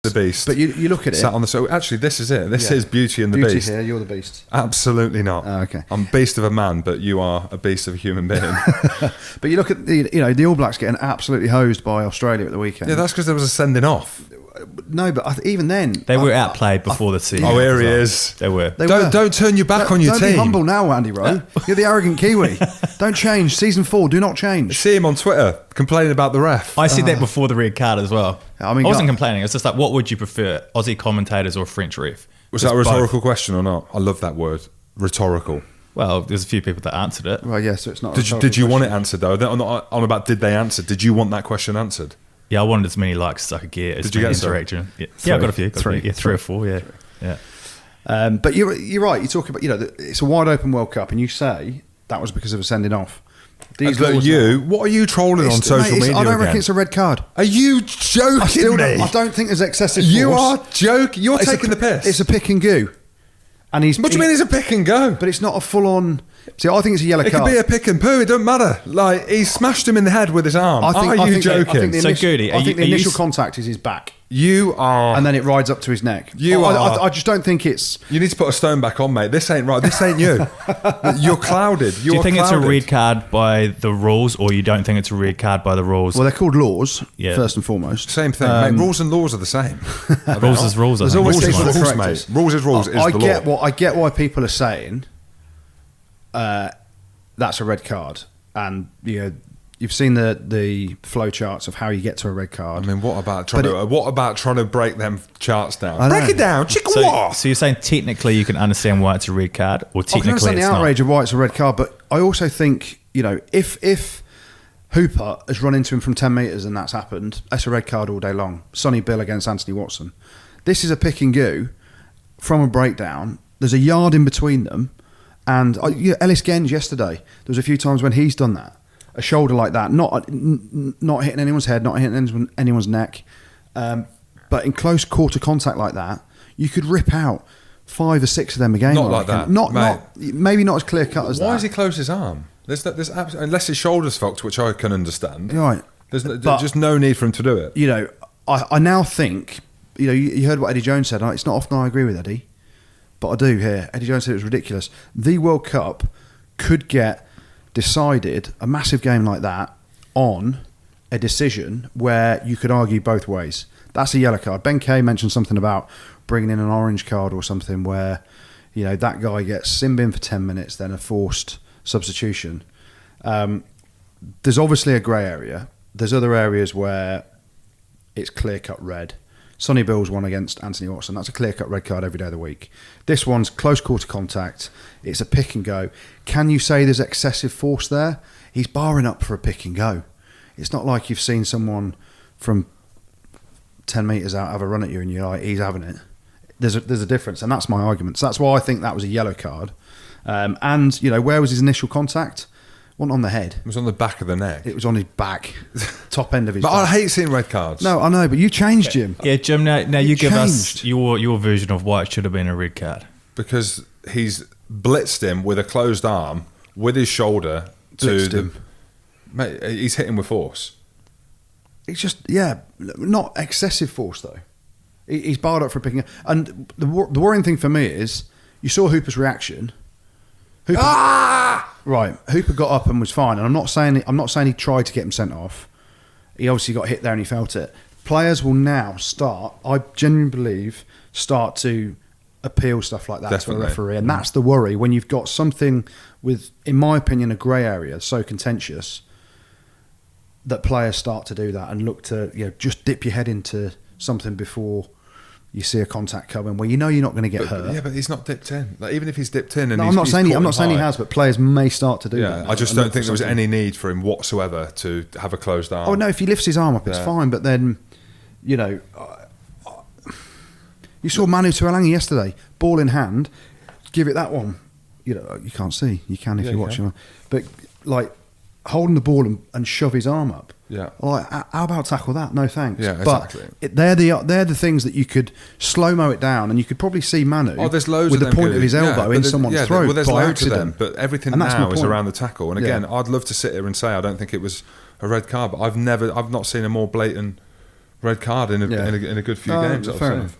The Beast. But you look at it. Sat on the so actually this is it. This is Beauty and the Beauty Beast. here, you're the Beast. Absolutely not. Oh, okay. I'm beast of a man, but you are a beast of a human being. But you look at the All Blacks getting absolutely hosed by Australia at the weekend. Yeah, that's because there was a sending off. No, but even then They were outplayed before the season. Oh, here he is. They were. Don't turn your back on your don't team. Don't be humble now, Andy Rowe. You're the arrogant Kiwi. Don't change. Season 4, do not change. See him on Twitter complaining about the ref. I said that before the red card as well. I mean, I wasn't complaining. It's just like, what would you prefer, Aussie commentators or French ref? Was that a rhetorical question or not? I love that word, rhetorical. Well, there's a few people that answered it. Well, yeah, so it's not. Did you want it answered though? I'm not on about did they answer. Did you want that question answered? Yeah, I wanted as many likes as I could get. Did you get interaction? Yeah, I got a few. Three or four. Yeah, yeah. But you're right. You talk about it's a wide open World Cup, and you say that was because of a sending off. What are you trolling on social media? I don't reckon again? it's a red card. Are you joking me? I don't think there's excessive force. You are joking. You're taking the piss. It's a pick and go. And What do you mean it's a pick and go? But it's not a full on. See, I think it's a yellow card. It could be a pick and poo. It doesn't matter. Like he smashed him in the head with his arm. Are you joking? Goode, I think the initial contact is his back. You are, and then it rides up to his neck. I just don't think it's. You need to put a stone back on, mate. This ain't right. This ain't you. You're clouded. Do you think it's a red card by the rules, or you don't think it's a red card by the rules? Well, they're called laws, first and foremost. Same thing, mate. Rules and laws are the same. Rules is rules. There's always rules, mate. Rules is rules. I get why people are saying that's a red card, and you've seen the flow charts of how you get to a red card. I mean, what about trying to break them charts down? Break it down, So you're saying technically you can understand why it's a red card, or technically I can understand the outrage of why it's a red card, but I also think if Hooper has run into him from 10 metres and that's happened, that's a red card all day long. Sonny Bill against Anthony Watson. This is a pick and go from a breakdown. There's a yard in between them, and Ellis Genge yesterday. There was a few times when he's done that. A shoulder like that, not hitting anyone's head, not hitting anyone's neck, but in close quarter contact like that, you could rip out 5 or 6 of them a game. Not like that. Maybe not as clear cut as that. Why has he closed his arm? There's unless his shoulder's fucked, which I can understand. Right. There's just no need for him to do it. I now think, you heard what Eddie Jones said. It's not often I agree with Eddie, but I do here. Eddie Jones said it was ridiculous. The World Cup could get decided, a massive game like that, on a decision where you could argue both ways. That's a yellow card. Ben Kay mentioned something about bringing in an orange card or something where that guy gets sin bin for 10 minutes, then a forced substitution. There's obviously a grey area. There's other areas where it's clear-cut red. Sonny Bill's one against Anthony Watson. That's a clear-cut red card every day of the week. This one's close quarter contact. It's a pick and go. Can you say there's excessive force there? He's barring up for a pick and go. It's not like you've seen someone from 10 metres out have a run at you and you're like, he's having it. There's a difference, and that's my argument. So that's why I think that was a yellow card. And where was his initial contact? Wasn't on the head. It was on the back of the neck. It was on his back, top end of his back. I hate seeing red cards. No, I know, but you changed, Jim. Yeah, Jim, now you give us your version of why it should have been a red card. Because he's blitzed him with a closed arm, with his shoulder. Mate, he's hitting with force. It's just, not excessive force, though. He's barred up for picking up. And the worrying thing for me is, you saw Hooper's reaction. Right, Hooper got up and was fine, and I'm not saying he tried to get him sent off. He obviously got hit there and he felt it. Players will now start, I genuinely believe, to appeal stuff like that to a referee, and that's the worry when you've got something with, in my opinion, a grey area so contentious that players start to do that and look to just dip your head into something before you see a contact coming where you're not going to get hurt. Yeah, but he's not dipped in. Like, even if he's dipped in, and I'm not saying he has, but players may start to do that. I just don't think there was any need for him whatsoever to have a closed arm. Oh no, if he lifts his arm up, it's fine. But then, you saw Manu Tuolangi yesterday, ball in hand, give it that one. You can't see. You can if you're watching, but holding the ball and shove his arm up. Yeah. Like, how about tackle that? No thanks. Yeah, exactly. But they're the things that you could slow-mo it down, and you could probably see Manu there's loads with of the point of his elbow in someone's throat. Well, there's by loads accident. of them, but everything now is around the tackle. And again, I'd love to sit here and say I don't think it was a red card, but I've not seen a more blatant red card in a good few games. Fair enough.